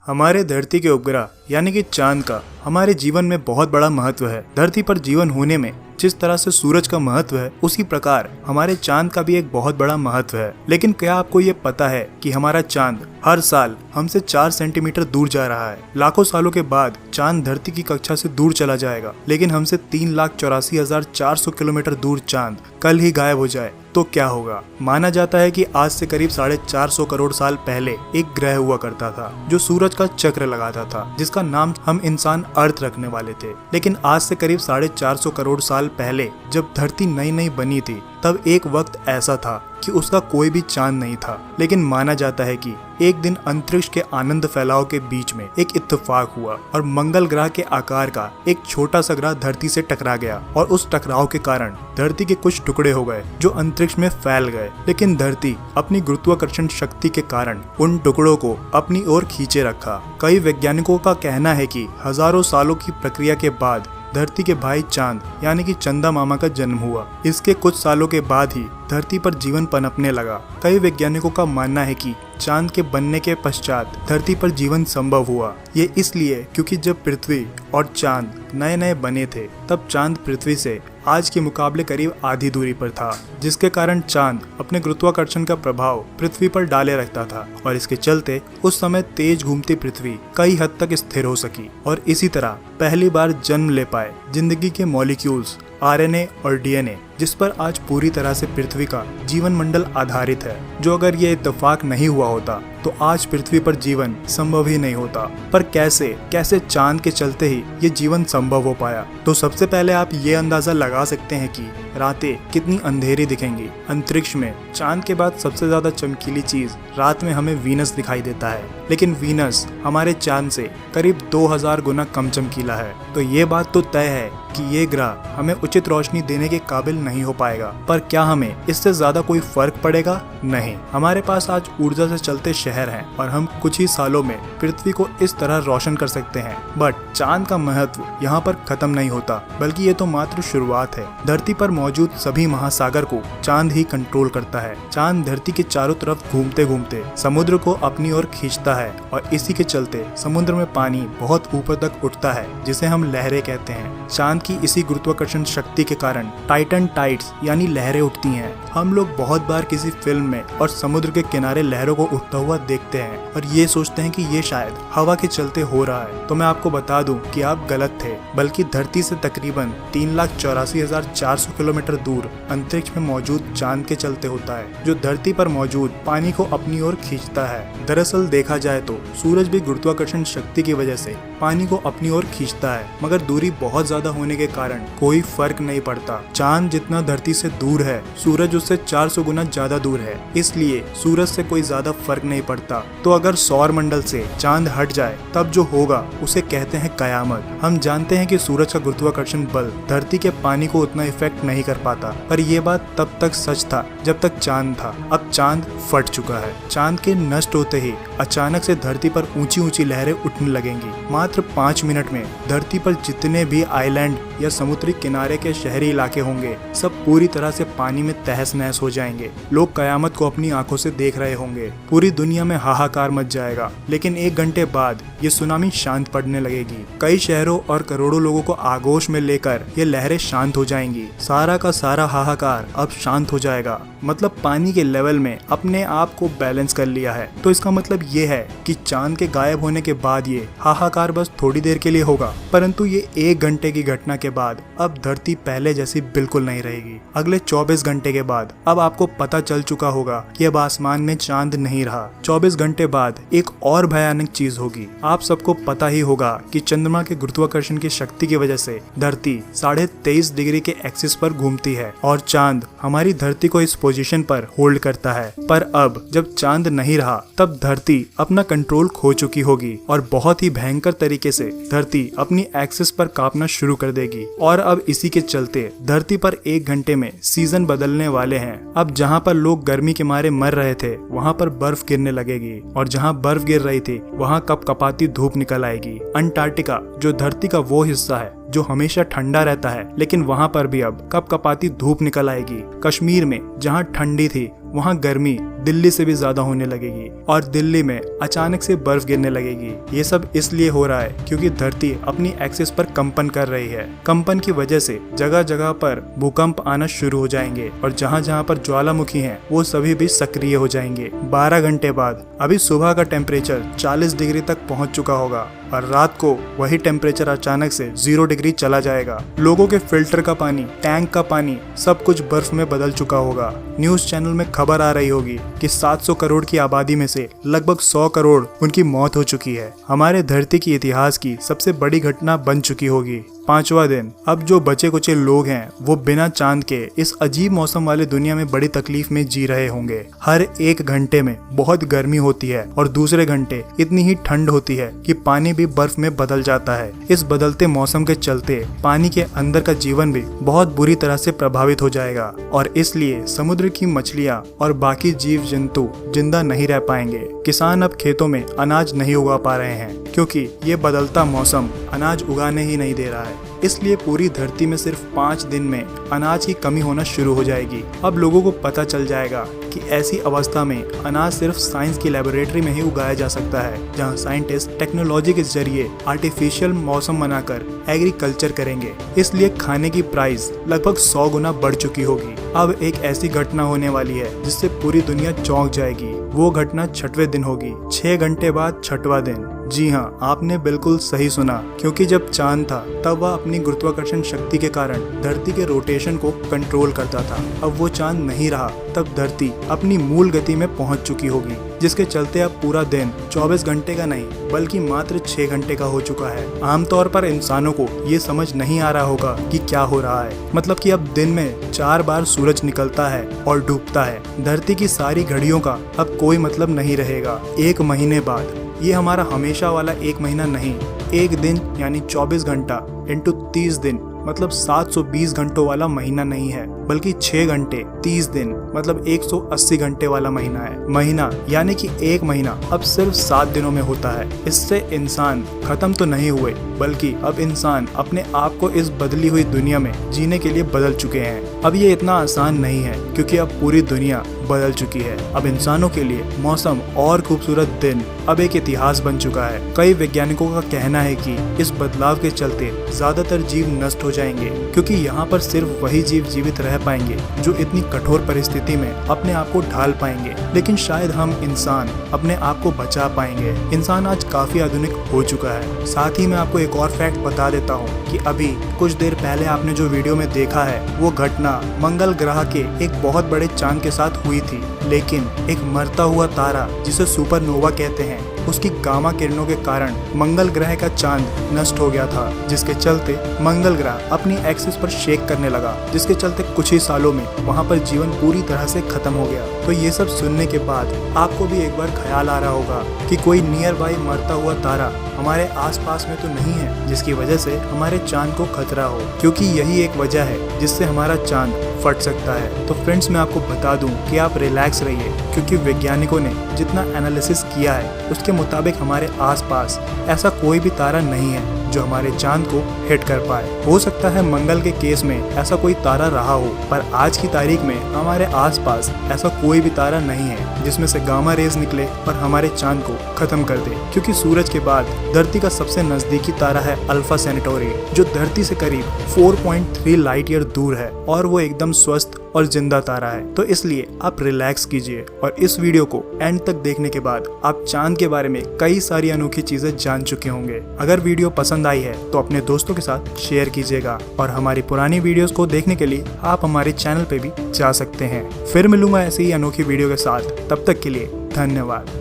हमारे धरती के उपग्रह यानी कि चांद का हमारे जीवन में बहुत बड़ा महत्व है। धरती पर जीवन होने में जिस तरह से सूरज का महत्व है, उसी प्रकार हमारे चांद का भी एक बहुत बड़ा महत्व है। लेकिन क्या आपको ये पता है कि हमारा चांद हर साल हमसे 4 सेंटीमीटर दूर जा रहा है। लाखों सालों के बाद चांद धरती की कक्षा से दूर चला जाएगा, लेकिन हमसे 3,84,400 किलोमीटर दूर चांद कल ही गायब हो जाए तो क्या होगा। माना जाता है कि आज से करीब 450 करोड़ साल पहले एक ग्रह हुआ करता था जो सूरज का चक्र लगाता था, जिसका नाम हम इंसान अर्थ रखने वाले थे। लेकिन आज से करीब 450 करोड़ साल पहले जब धरती नई नई बनी थी, तब एक वक्त ऐसा था कि उसका कोई भी चांद नहीं था। लेकिन माना जाता है कि एक दिन अंतरिक्ष के आनंद फैलाव के बीच में एक इत्तेफाक हुआ और मंगल ग्रह के आकार का एक छोटा सा ग्रह धरती से टकरा गया और उस टकराव के कारण धरती के कुछ टुकड़े हो गए जो अंतरिक्ष में फैल गए। लेकिन धरती अपनी गुरुत्वाकर्षण शक्ति के कारण उन टुकड़ों को अपनी ओर खींचे रखा। कई वैज्ञानिकों का कहना है कि हजारों सालों की प्रक्रिया के बाद धरती के भाई चांद यानी कि चंदा मामा का जन्म हुआ। इसके कुछ सालों के बाद ही धरती पर जीवन पनपने लगा। कई वैज्ञानिकों का मानना है कि चांद के बनने के पश्चात धरती पर जीवन संभव हुआ। ये इसलिए क्योंकि जब पृथ्वी और चांद नए नए बने थे, तब चांद पृथ्वी से आज के मुकाबले करीब आधी दूरी पर था, जिसके कारण चांद अपने गुरुत्वाकर्षण का प्रभाव पृथ्वी पर डाले रखता था और इसके चलते उस समय तेज घूमती पृथ्वी कई हद तक स्थिर हो सकी और इसी तरह पहली बार जन्म ले पाए जिंदगी के मॉलिक्यूल्स आरएनए और डीएनए, जिस पर आज पूरी तरह से पृथ्वी का जीवन मंडल आधारित है। जो अगर ये इत्तेफाक नहीं हुआ होता तो आज पृथ्वी पर जीवन संभव ही नहीं होता। पर कैसे चांद के चलते ही ये जीवन संभव हो पाया। तो सबसे पहले आप ये अंदाजा लगा सकते हैं कि रातें कितनी अंधेरी दिखेंगी। अंतरिक्ष में चांद के बाद सबसे ज्यादा चमकीली चीज रात में हमें वीनस दिखाई देता है, लेकिन वीनस हमारे चांद से करीब 2000 गुना कम चमकीला है। तो ये बात तो तय है कि ये ग्रह हमें उचित रोशनी देने के काबिल नहीं हो पाएगा। पर क्या हमें इससे ज्यादा कोई फर्क पड़ेगा? नहीं। हमारे पास आज ऊर्जा से चलते शहर हैं और हम कुछ ही सालों में पृथ्वी को इस तरह रोशन कर सकते हैं। बट चांद का महत्व यहाँ पर खत्म नहीं होता, बल्कि ये तो मात्र शुरुआत है। धरती पर मौजूद सभी महासागर को चांद ही कंट्रोल करता है। चांद धरती के चारों तरफ घूमते घूमते समुद्र को अपनी ओर खींचता है और इसी के चलते समुद्र में पानी बहुत ऊपर तक उठता है, जिसे हम लहरें कहते हैं। चांद की इसी गुरुत्वाकर्षण शक्ति के कारण टाइटन टाइड्स यानी लहरें उठती हैं। हम लोग बहुत बार किसी फिल्म में और समुद्र के किनारे लहरों को उठता हुआ देखते हैं और ये सोचते हैं कि ये शायद हवा के चलते हो रहा है। तो मैं आपको बता दूं कि आप गलत थे, बल्कि धरती से तकरीबन 3,84,400 किलोमीटर दूर अंतरिक्ष में मौजूद चांद के चलते होता है, जो धरती पर मौजूद पानी को अपनी ओर खींचता है। दरअसल देखा जाए तो सूरज भी गुरुत्वाकर्षण शक्ति की वजह से पानी को अपनी ओर खींचता है, मगर दूरी बहुत ज्यादा होने के कारण कोई फर्क नहीं पड़ता। चांद जितना धरती से दूर है, सूरज उससे 400 गुना ज्यादा दूर है, इसलिए सूरज से कोई ज्यादा फर्क नहीं पड़ता। तो अगर सौर मंडल से चांद हट जाए तब जो होगा उसे कहते हैं कयामत। हम जानते हैं कि सूरज का गुरुत्वाकर्षण बल धरती के पानी को उतना इफेक्ट नहीं कर पाता, पर यह बात तब तक सच था जब तक चांद था। अब चांद फट चुका है। चांद के नष्ट होते ही अचानक से धरती पर ऊंची ऊंची लहरें उठने लगेंगी। मात्र 5 मिनट में धरती पर जितने भी आइलैंड या समुद्री किनारे के शहरी इलाके होंगे, सब पूरी तरह से पानी में तहस नहस हो जाएंगे। लोग कयामत को अपनी आंखों से देख रहे होंगे। पूरी दुनिया में हाहाकार मच जाएगा। लेकिन 1 घंटे बाद ये सुनामी शांत पड़ने लगेगी। कई शहरों और करोड़ों लोगों को आगोश में लेकर ये लहरें शांत हो जाएंगी। सारा का सारा हाहाकार अब शांत हो जाएगा। मतलब पानी के लेवल में अपने आप को बैलेंस कर लिया है। तो इसका मतलब ये है कि चांद के गायब होने के बाद ये हाहाकार बस थोड़ी देर के लिए होगा, परंतु ये 1 घंटे की घटना के बाद अब धरती पहले जैसी बिल्कुल नहीं रहेगी। अगले 24 घंटे के बाद अब आपको पता चल चुका होगा कि अब आसमान में चांद नहीं रहा। 24 घंटे बाद एक और भयानक चीज होगी। आप सबको पता ही होगा कि चंद्रमा के गुरुत्वाकर्षण की शक्ति की वजह से धरती 23.5 डिग्री के एक्सिस पर घूमती है और चांद हमारी धरती को इस पोजीशन पर होल्ड करता है। पर अब जब चांद नहीं रहा, तब धरती अपना कंट्रोल खो चुकी होगी और बहुत ही भयंकर तरीके से धरती अपनी एक्सिस पर कांपना शुरू कर देगी। और अब इसी के चलते धरती पर 1 घंटे में सीजन बदलने वाले हैं। अब जहाँ पर लोग गर्मी के मारे मर रहे थे, वहाँ पर बर्फ गिरने लगेगी और जहाँ बर्फ गिर रही थी, वहाँ कपकपाती धूप निकल आएगी। अंटार्कटिका जो धरती का वो हिस्सा है जो हमेशा ठंडा रहता है, लेकिन वहाँ पर भी अब कपकपाती धूप निकल आएगी। कश्मीर में जहाँ ठंडी थी, वहाँ गर्मी दिल्ली से भी ज्यादा होने लगेगी और दिल्ली में अचानक से बर्फ गिरने लगेगी। ये सब इसलिए हो रहा है क्योंकि धरती अपनी एक्सिस पर कंपन कर रही है। कंपन की वजह से जगह जगह पर भूकंप आना शुरू हो जाएंगे और जहाँ जहाँ पर ज्वालामुखी हैं वो सभी भी सक्रिय हो जाएंगे। 12 घंटे बाद अभी सुबह का टेम्परेचर 40 डिग्री तक पहुँच चुका होगा और रात को वही टेम्परेचर अचानक से 0 डिग्री चला जाएगा। लोगों के फिल्टर का पानी, टैंक का पानी सब कुछ बर्फ में बदल चुका होगा। न्यूज चैनल में खबर आ रही होगी कि 700 करोड़ की आबादी में से लगभग 100 करोड़ उनकी मौत हो चुकी है। हमारे धरती की इतिहास की सबसे बड़ी घटना बन चुकी होगी। 5वां दिन। अब जो बचे कुचे लोग हैं वो बिना चांद के इस अजीब मौसम वाले दुनिया में बड़ी तकलीफ में जी रहे होंगे। हर एक घंटे में बहुत गर्मी होती है और दूसरे घंटे इतनी ही ठंड होती है कि पानी भी बर्फ में बदल जाता है। इस बदलते मौसम के चलते पानी के अंदर का जीवन भी बहुत बुरी तरह से प्रभावित हो जाएगा और इसलिए समुद्र की मछलियाँ और बाकी जीव जंतु जिंदा नहीं रह पाएंगे। किसान अब खेतों में अनाज नहीं उगा पा रहे हैं क्योंकि ये बदलता मौसम अनाज उगाने ही नहीं दे रहा है। इसलिए पूरी धरती में सिर्फ 5 दिन में अनाज की कमी होना शुरू हो जाएगी। अब लोगों को पता चल जाएगा कि ऐसी अवस्था में अनाज सिर्फ साइंस की लेबोरेटरी में ही उगाया जा सकता है, जहां साइंटिस्ट टेक्नोलॉजी के जरिए आर्टिफिशियल मौसम बनाकर एग्रीकल्चर करेंगे। इसलिए खाने की प्राइस लगभग 100 गुना बढ़ चुकी होगी। अब एक ऐसी घटना होने वाली है जिससे पूरी दुनिया चौंक जाएगी। वो घटना 6वें दिन होगी। 6 घंटे बाद 6वां दिन। जी हाँ, आपने बिल्कुल सही सुना, क्योंकि जब चांद था तब वह अपनी गुरुत्वाकर्षण शक्ति के कारण धरती के रोटेशन को कंट्रोल करता था। अब वो चांद नहीं रहा, तब धरती अपनी मूल गति में पहुंच चुकी होगी, जिसके चलते अब पूरा दिन 24 घंटे का नहीं बल्कि मात्र 6 घंटे का हो चुका है। आमतौर पर इंसानों को ये समझ नहीं आ रहा होगा कि क्या हो रहा है। मतलब कि अब दिन में 4 बार सूरज निकलता है और डूबता है। धरती की सारी घड़ियों का अब कोई मतलब नहीं रहेगा। 1 महीने बाद ये हमारा हमेशा वाला 1 महीना नहीं, 1 दिन यानी 24 घंटा इंटू 30 दिन मतलब 720 घंटों वाला महीना नहीं है, बल्कि 6 घंटे 30 दिन मतलब 180 घंटे वाला महीना है। महीना यानी कि 1 महीना अब सिर्फ 7 दिनों में होता है। इससे इंसान खत्म तो नहीं हुए, बल्कि अब इंसान अपने आप को इस बदली हुई दुनिया में जीने के लिए बदल चुके हैं। अब ये इतना आसान नहीं है क्योंकि अब पूरी दुनिया बदल चुकी है। अब इंसानों के लिए मौसम और खूबसूरत दिन अब एक इतिहास बन चुका है। कई वैज्ञानिकों का कहना है कि इस बदलाव के चलते ज्यादातर जीव नष्ट हो जाएंगे, क्योंकि यहाँ पर सिर्फ वही जीव जीवित रह पाएंगे जो इतनी कठोर परिस्थिति में अपने आप को ढाल पाएंगे। लेकिन शायद हम इंसान अपने आप को बचा पाएंगे। इंसान आज काफी आधुनिक हो चुका है। साथ ही मैं आपको एक और फैक्ट बता देता हूँ कि अभी कुछ देर पहले आपने जो वीडियो में देखा है वो घटना मंगल ग्रह के एक बहुत बड़े चांद के साथ हुई थी। लेकिन एक मरता हुआ तारा जिसे सुपरनोवा कहते हैं, उसकी गामा किरणों के कारण मंगल ग्रह का चांद नष्ट हो गया था, जिसके चलते मंगल ग्रह अपनी एक्सिस पर शेक करने लगा, जिसके चलते कुछ ही सालों में वहां पर जीवन पूरी तरह से खत्म हो गया। तो ये सब सुनने के बाद आपको भी एक बार ख्याल आ रहा होगा कि कोई नियर बाई मरता हुआ तारा हमारे आसपास में तो नहीं है जिसकी वजह से हमारे चांद को खतरा हो, क्योंकि यही एक वजह है जिससे हमारा चांद फट सकता है। तो फ्रेंड्स, मैं आपको बता दूं कि आप रिलैक्स रहिए, क्योंकि वैज्ञानिकों ने जितना एनालिसिस किया है उसके मुताबिक हमारे आसपास ऐसा कोई भी तारा नहीं है जो हमारे चांद को हिट कर पाए। हो सकता है मंगल के केस में ऐसा कोई तारा रहा हो, पर आज की तारीख में हमारे आसपास ऐसा कोई भी तारा नहीं है जिसमें से गामा रेज निकले और हमारे चांद को खत्म कर दे। क्योंकि सूरज के बाद धरती का सबसे नजदीकी तारा है अल्फा सेंटोरी, जो धरती से करीब 4.3 लाइट ईयर दूर है और वो एकदम स्वस्थ और जिंदा तारा है। तो इसलिए आप रिलैक्स कीजिए और इस वीडियो को एंड तक देखने के बाद आप चांद के बारे में कई सारी अनोखी चीजें जान चुके होंगे। अगर वीडियो पसंद आई है तो अपने दोस्तों के साथ शेयर कीजिएगा और हमारी पुरानी वीडियोस को देखने के लिए आप हमारे चैनल पे भी जा सकते हैं। फिर मिलूंगा ऐसी ही अनोखी वीडियो के साथ, तब तक के लिए धन्यवाद।